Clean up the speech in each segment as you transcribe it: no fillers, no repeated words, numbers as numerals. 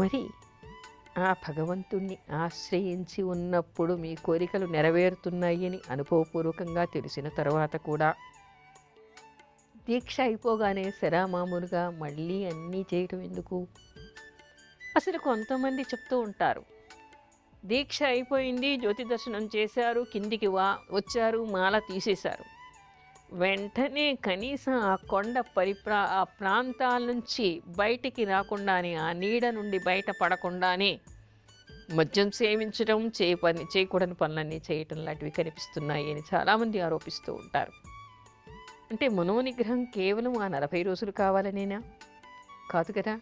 మరి ఆ భగవంతుణ్ణి ఆశ్రయించి ఉన్నప్పుడు మీ కోరికలు నెరవేరుతున్నాయి అని అనుభవపూర్వకంగా తెలిసిన తర్వాత కూడా దీక్ష అయిపోగానే మామూలుగా మళ్ళీ అన్నీ చేయటం ఎందుకు? అసలు కొంతమంది చెప్తూ ఉంటారు, దీక్ష అయిపోయింది, జ్యోతి దర్శనం చేశారు, కిందికి వచ్చారు, మాల తీసేశారు, వెంటనే కనీసం ఆ కొండ ఆ ప్రాంతాల నుంచి బయటికి రాకుండానే, ఆ నీడ నుండి బయట పడకుండానే మద్యం సేవించడం, చేయకూడని పనులన్నీ చేయటం లాంటివి కనిపిస్తున్నాయి అని చాలామంది ఆరోపిస్తూ ఉంటారు. అంటే మనోనిగ్రహం కేవలం ఆ 40 రోజులు కావాలనేనా? కాదు కదా.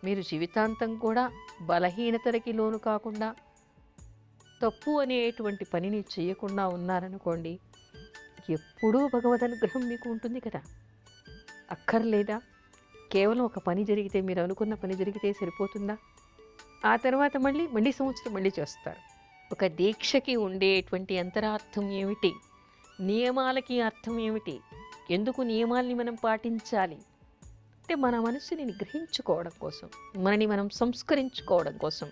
మీరు జీవితాంతం కూడా బలహీనతలకి లోను కాకుండా, తప్పు అనేటువంటి పనిని చేయకుండా ఉన్నారనుకోండి, ఎప్పుడూ భగవద్ అనుగ్రహం మీకు ఉంటుంది కదా. అక్కర్లేదా? కేవలం ఒక పని జరిగితే, మీరు అనుకున్న పని జరిగితే సరిపోతుందా? ఆ తర్వాత మళ్ళీ సంవత్సరం మళ్ళీ చేస్తారు. ఒక దీక్షకి ఉండేటువంటి అంతరార్థం ఏమిటి? నియమాలకి అర్థం ఏమిటి? ఎందుకు నియమాల్ని మనం పాటించాలి అంటే, మన మనసుని నిగ్రహించుకోవడం కోసం, మనని మనం సంస్కరించుకోవడం కోసం.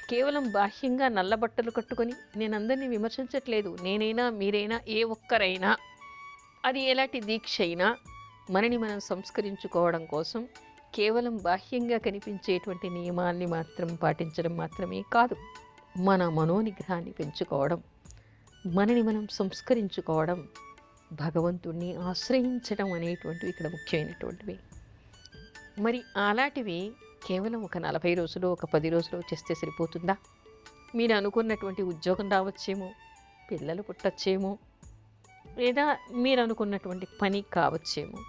కేవలం బాహ్యంగా నల్లబట్టలు కట్టుకొని, నేను అందరినీ విమర్శించట్లేదు, నేనైనా మీరైనా ఏ ఒక్కరైనా, అది ఎలాంటి దీక్ష అయినా మనని మనం సంస్కరించుకోవడం కోసం కేవలం బాహ్యంగా కనిపించేటువంటి నియమాల్ని మాత్రం పాటించడం మాత్రమే కాదు, మన మనోనిగ్రహాన్ని పెంచుకోవడం, మనని మనం సంస్కరించుకోవడం, భగవంతుణ్ణి ఆశ్రయించడం అనేటువంటివి ఇక్కడ ముఖ్యమైనటువంటివి. మరి అలాంటివి కేవలం ఒక 40 రోజులు, ఒక 10 రోజులు చేస్తే సరిపోతుందా? మీరు అనుకున్నటువంటి ఉద్యోగం రావచ్చేమో, పిల్లలు పుట్టచ్చేమో, లేదా మీరు అనుకున్నటువంటి పని కావచ్చేమో.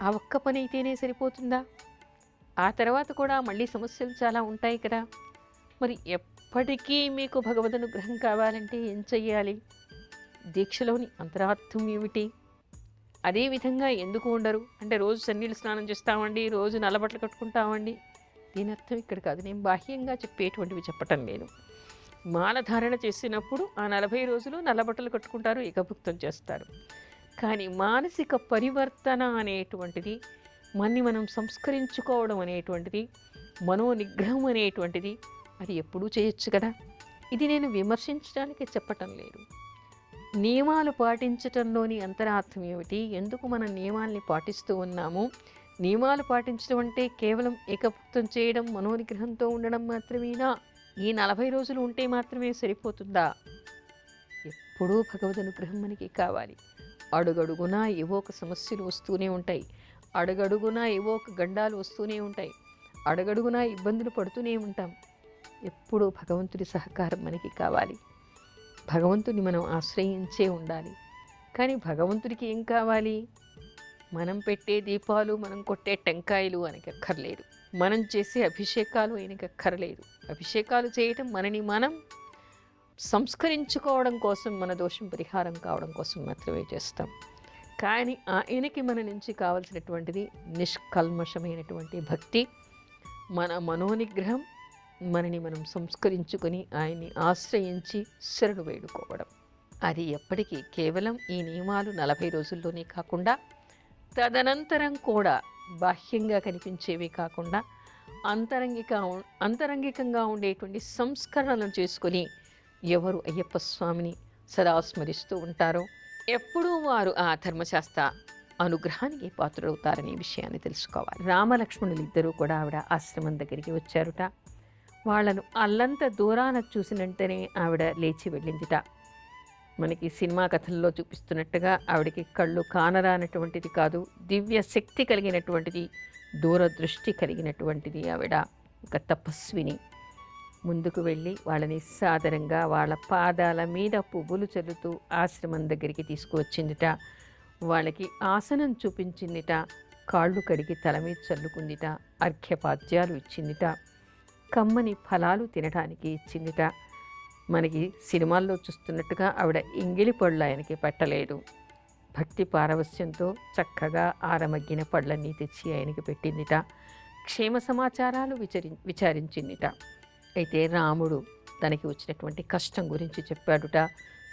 ఆ ఒక్క పని అయితేనే సరిపోతుందా? ఆ తర్వాత కూడా మళ్ళీ సమస్యలు చాలా ఉంటాయి కదా. మరి ఎప్పటికీ మీకు భగవద్ అనుగ్రహం కావాలంటే ఏం చెయ్యాలి? దీక్షలోని అంతరార్థం ఏమిటి? అదేవిధంగా ఎందుకు ఉండరు అంటే, రోజు సన్నీళ్ళు స్నానం చేస్తామండి, రోజు నల్లబట్టలు కట్టుకుంటామండి, దీని అర్థం ఇక్కడ కాదు. నేను బాహ్యంగా చెప్పేటువంటివి చెప్పటం లేదు. మాలధారణ చేసినప్పుడు ఆ 40 రోజులు నల్లబట్టలు కట్టుకుంటారు, ఏకభుక్తం చేస్తారు. కానీ మానసిక పరివర్తన అనేటువంటిది, మనం సంస్కరించుకోవడం అనేటువంటిది, మనోనిగ్రహం అనేటువంటిది, అది ఎప్పుడూ చేయొచ్చు కదా. ఇది నేను విమర్శించడానికి చెప్పటం లేదు. నియమాలు పాటించటంలోని అంతరార్థం ఏమిటి? ఎందుకు మనం నియమాల్ని పాటిస్తూ ఉన్నాము? నియమాలు పాటించడం అంటే కేవలం ఏకభుక్తం చేయడం, మనోనిగ్రహంతో ఉండడం మాత్రమేనా? ఈ 40 రోజులు ఉంటే మాత్రమే సరిపోతుందా? ఎప్పుడూ భగవద్ అనుగ్రహం మనకి కావాలి. అడుగడుగునా ఏవో ఒక సమస్యలు వస్తూనే ఉంటాయి, అడుగడుగునా ఏవో ఒక గండాలు వస్తూనే ఉంటాయి, అడుగడుగునా ఇబ్బందులు పడుతూనే ఉంటాం. ఎప్పుడూ భగవంతుడి సహకారం మనకి కావాలి. భగవంతుని మనం ఆశ్రయించే ఉండాలి. కానీ భగవంతుడికి ఏం కావాలి? మనం పెట్టే దీపాలు, మనం కొట్టే టెంకాయలు ఆయనకి అక్కర్లేదు, మనం చేసే అభిషేకాలు ఆయనకి అక్కర్లేదు. అభిషేకాలు చేయటం మనని మనం సంస్కరించుకోవడం కోసం, మన దోషం పరిహారం కావడం కోసం మాత్రమే చేస్తాం. కానీ ఆయనకి మన నుంచి కావలసినటువంటిది నిష్కల్మషమైనటువంటి భక్తి, మన మనోనిగ్రహం, మనని మనం సంస్కరించుకొని ఆయన్ని ఆశ్రయించి శరణు వేడుకోవడం. అది ఎప్పటికీ కేవలం ఈ నియమాలు 40 రోజుల్లోనే కాకుండా, తదనంతరం కూడా బాహ్యంగా కనిపించేవి కాకుండా అంతరంగికంగా ఉండేటువంటి సంస్కరణలను చేసుకొని ఎవరు అయ్యప్ప స్వామిని సదా స్మరిస్తూ ఉంటారో, ఎప్పుడూ వారు ఆ ధర్మశాస్త్ర అనుగ్రహానికి పాత్రులవుతారనే విషయాన్ని తెలుసుకోవాలి. రామలక్ష్మణులు ఇద్దరూ కూడా ఆవిడ ఆశ్రమం దగ్గరికి వచ్చారుట. వాళ్లను అల్లంత దూరాన చూసినంటనే ఆవిడ లేచి వెళ్ళిందిట. మనకి సినిమా కథల్లో చూపిస్తున్నట్టుగా ఆవిడకి కళ్ళు కానరానటువంటిది కాదు, దివ్య శక్తి కలిగినటువంటిది, దూరదృష్టి కలిగినటువంటిది. ఆవిడ ఒక తపస్విని. ముందుకు వెళ్ళి వాళ్ళని సాదరంగా వాళ్ళ పాదాల మీద పువ్వులు చల్లుతూ ఆశ్రమం దగ్గరికి తీసుకువచ్చిందిట. వాళ్ళకి ఆసనం చూపించిందిట, కాళ్ళు కడిగి తల మీద చల్లుకుందిట, అర్ఘ్యపాద్యాలు ఇచ్చిందిట, కమ్మని ఫలాలు తినడానికి ఇచ్చిందిట. మనకి సినిమాల్లో చూస్తున్నట్టుగా ఆవిడ ఇంగిలి పళ్ళు ఆయనకి పెట్టలేదు. భక్తి పారవస్యంతో చక్కగా ఆరమగ్గిన పళ్ళన్నీ తెచ్చి ఆయనకి పెట్టిందిట. క్షేమ సమాచారాలు విచారించిందిట. అయితే రాముడు తనకి వచ్చినటువంటి కష్టం గురించి చెప్పాడుట.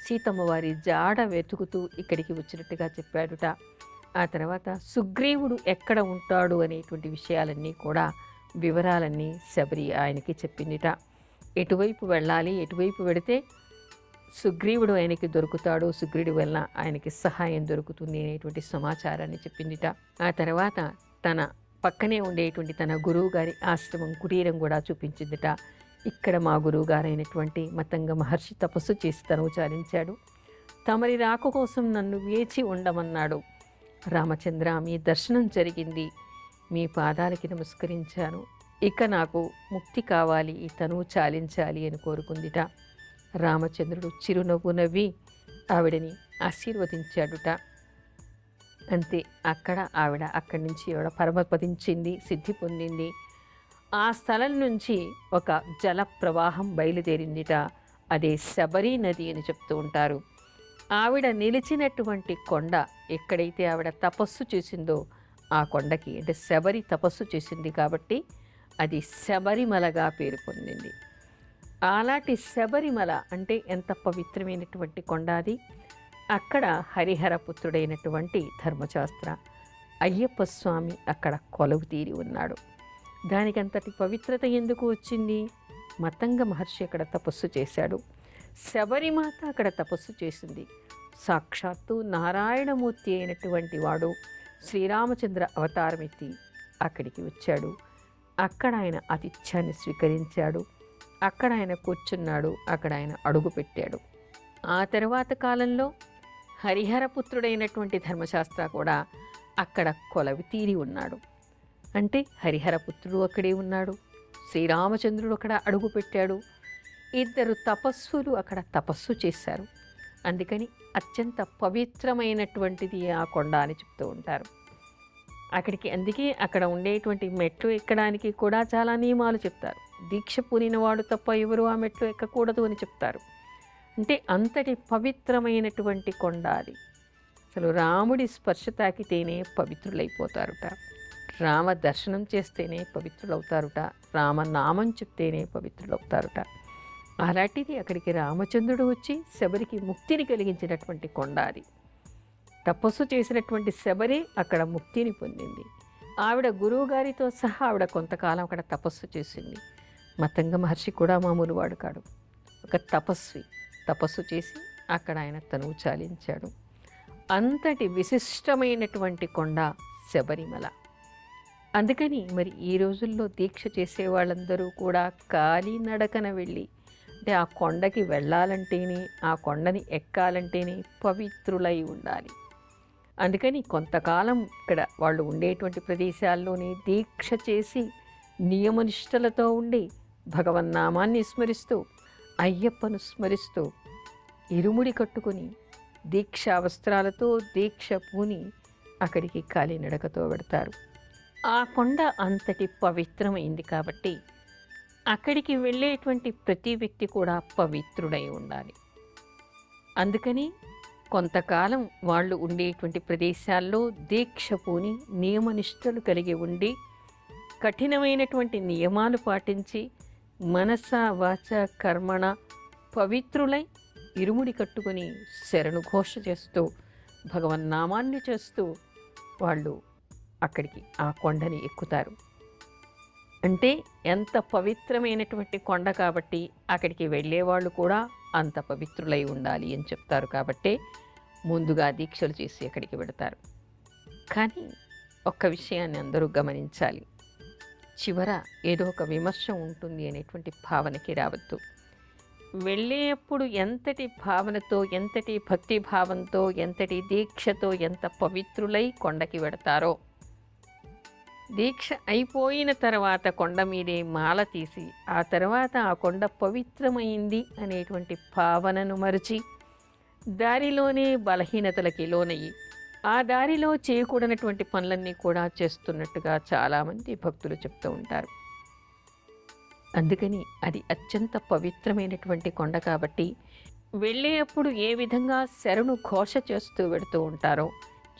సీతమ్మ వారి జాడ వెతుకుతూ ఇక్కడికి వచ్చినట్టుగా చెప్పాడుట. ఆ తర్వాత సుగ్రీవుడు ఎక్కడ ఉంటాడు అనేటువంటి విషయాలన్నీ కూడా వివరాలన్నీ శబరి ఆయనకి చెప్పిందిట. ఎటువైపు వెళ్ళాలి, ఎటువైపు వెడితే సుగ్రీవుడు ఆయనకి దొరుకుతాడు, సుగ్రీవుడి వలన ఆయనకి సహాయం దొరుకుతుంది అనేటువంటి సమాచారాన్ని చెప్పిందిట. ఆ తర్వాత తన పక్కనే ఉండేటువంటి తన గురువు గారి ఆశ్రమం కుటీరం కూడా చూపించిందిట. ఇక్కడ మా గురువు గారైనటువంటి మతంగ మహర్షి తపస్సు చేసి తనువు చాలించాడు. తమరి రాక కోసం నన్ను వేచి ఉండమన్నాడు. రామచంద్ర, మీ దర్శనం జరిగింది, మీ పాదాలకి నమస్కరించాను. ఇక నాకు ముక్తి కావాలి, ఈ తనువు చాలించాలి అని కోరుకుందిట. రామచంద్రుడు చిరునవ్వు నవ్వి ఆవిడని ఆశీర్వదించాడుట. అంతే, అక్కడి నుంచి పరమపదించింది, సిద్ధి పొందింది. ఆ స్థలం నుంచి ఒక జల ప్రవాహం బయలుదేరిందిట. అదే శబరి నది అని చెప్తూ ఉంటారు. ఆవిడ నిలిచినటువంటి కొండ, ఎక్కడైతే ఆవిడ తపస్సు చేసిందో ఆ కొండకి, అంటే శబరి తపస్సు చేసింది కాబట్టి అది శబరిమలగా పేరు పొందింది. అలాంటి శబరిమల అంటే ఎంత పవిత్రమైనటువంటి కొండ అది. అక్కడ హరిహర పుత్రుడైనటువంటి ధర్మశాస్త్ర అయ్యప్ప స్వామి అక్కడ కొలువు తీరి ఉన్నాడు. దానికంతటి పవిత్రత ఎందుకు వచ్చింది? మతంగ మహర్షి అక్కడ తపస్సు చేశాడు, శబరిమాత అక్కడ తపస్సు చేసింది. సాక్షాత్తు నారాయణమూర్తి అయినటువంటి వాడు శ్రీరామచంద్ర అవతారం ఎత్తి అక్కడికి వచ్చాడు. అక్కడ ఆయన ఆతిథ్యాన్ని స్వీకరించాడు, అక్కడ ఆయన కూర్చున్నాడు, అక్కడ ఆయన అడుగు పెట్టాడు. ఆ తర్వాత కాలంలో హరిహరపుత్రుడైనటువంటి ధర్మశాస్త్ర కూడా అక్కడ కొలవి తీరి ఉన్నాడు. అంటే హరిహరపుత్రుడు అక్కడే ఉన్నాడు, శ్రీరామచంద్రుడు అక్కడ అడుగు పెట్టాడు. ఇద్దరు తపస్సులు అక్కడ తపస్సు చేశారు. అందుకని అత్యంత పవిత్రమైనటువంటిది ఆ కొండ అని చెప్తూ ఉంటారు. అందుకే అక్కడ ఉండేటువంటి మెట్లు ఎక్కడానికి కూడా చాలా నియమాలు చెప్తారు. దీక్ష పూనిన వాడు తప్ప ఎవరు ఆ మెట్లు ఎక్కకూడదు అని చెప్తారు. అంటే అంతటి పవిత్రమైనటువంటి కొండ అది. అసలు రాముడి స్పర్శ తాకితేనే పవిత్రులైపోతారుట, రామ దర్శనం చేస్తేనే పవిత్రులవుతారుట, రామనామం చెప్తేనే పవిత్రులవుతారుట. అలాంటిది అక్కడికి రామచంద్రుడు వచ్చి శబరికి ముక్తిని కలిగించినటువంటి కొండ అది. తపస్సు చేసినటువంటి శబరి అక్కడ ముక్తిని పొందింది. ఆవిడ గురువుగారితో సహా ఆవిడ కొంతకాలం అక్కడ తపస్సు చేసింది. మతంగ మహర్షి కూడా మామూలు వాడు కాడు, ఒక తపస్వి. తపస్సు చేసి అక్కడ ఆయన తనువు చాలించాడు. అంతటి విశిష్టమైనటువంటి కొండ శబరిమల. అందుకని మరి ఈ రోజుల్లో దీక్ష చేసే వాళ్ళందరూ కూడా కాలినడకన వెళ్ళి, అంటే ఆ కొండకి వెళ్ళాలంటేనే, ఆ కొండని ఎక్కాలంటేనే పవిత్రులై ఉండాలి. అందుకని కొంతకాలం ఇక్కడ వాళ్ళు ఉండేటువంటి ప్రదేశాల్లోనే దీక్ష చేసి నియమనిష్టలతో ఉండి భగవన్నామాన్ని స్మరిస్తూ, అయ్యప్పను స్మరిస్తూ, ఇరుముడి కట్టుకుని దీక్షా వస్త్రాలతో దీక్ష పూని అక్కడికి కాలినడకతో వెడతారు. ఆ కొండ అంతటి పవిత్రమైంది కాబట్టి అక్కడికి వెళ్ళేటువంటి ప్రతి వ్యక్తి కూడా పవిత్రుడై ఉండాలి. అందుకని కొంతకాలం వాళ్ళు ఉండేటువంటి ప్రదేశాల్లో దీక్ష పూని నియమనిష్టలు కలిగి ఉండి కఠినమైనటువంటి నియమాలు పాటించి మనస వాచ కర్మణ పవిత్రులై ఇరుముడి కట్టుకుని శరణు ఘోష చేస్తూ భగవన్నామాన్ని చేస్తూ వాళ్ళు అక్కడికి ఆ కొండని ఎక్కుతారు. అంటే ఎంత పవిత్రమైనటువంటి కొండ కాబట్టి అక్కడికి వెళ్ళేవాళ్ళు కూడా అంత పవిత్రులై ఉండాలి అని చెప్తారు. కాబట్టే ముందుగా దీక్షలు చేసి అక్కడికి వెడతారు. కానీ ఒక్క విషయాన్ని అందరూ గమనించాలి, చివర ఏదో ఒక విమర్శ ఉంటుంది అనేటువంటి భావనకి రావద్దు. వెళ్ళేప్పుడు ఎంతటి భావనతో, ఎంతటి భక్తి భావంతో, ఎంతటి దీక్షతో, ఎంత పవిత్రులై కొండకి వెడతారో, దీక్ష అయిపోయిన తర్వాత కొండ మీదే మాల తీసి ఆ తర్వాత ఆ కొండ పవిత్రమైంది అనేటువంటి భావనను మరచి దారిలోనే బలహీనతలకి లోనయ్యి ఆ దారిలో చేయకూడనటువంటి పనులన్నీ కూడా చేస్తున్నట్టుగా చాలామంది భక్తులు చెప్తూ ఉంటారు. అందుకని అది అత్యంత పవిత్రమైనటువంటి కొండ కాబట్టి వెళ్ళేటప్పుడు ఏ విధంగా శరణు ఘోష చేస్తూ వెడుతూ ఉంటారో,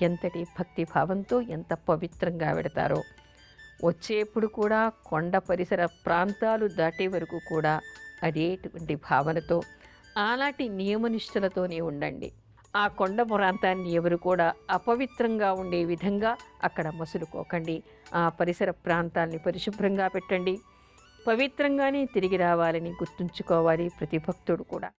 ఎంతటి భక్తి భావంతో ఎంత పవిత్రంగా వెడతారో, వచ్చేప్పుడు కూడా కొండ పరిసర ప్రాంతాలు దాటే వరకు కూడా అదేటువంటి భావనతో అలాంటి నియమనిష్టలతోనే ఉండండి. ఆ కొండ ప్రాంతాన్ని ఎవరు కూడా అపవిత్రంగా ఉండే విధంగా అక్కడ మసులుకోకండి. ఆ పరిసర ప్రాంతాల్ని పరిశుభ్రంగా పెట్టండి. పవిత్రంగానే తిరిగి రావాలని గుర్తుంచుకోవాలి ప్రతి భక్తుడు కూడా.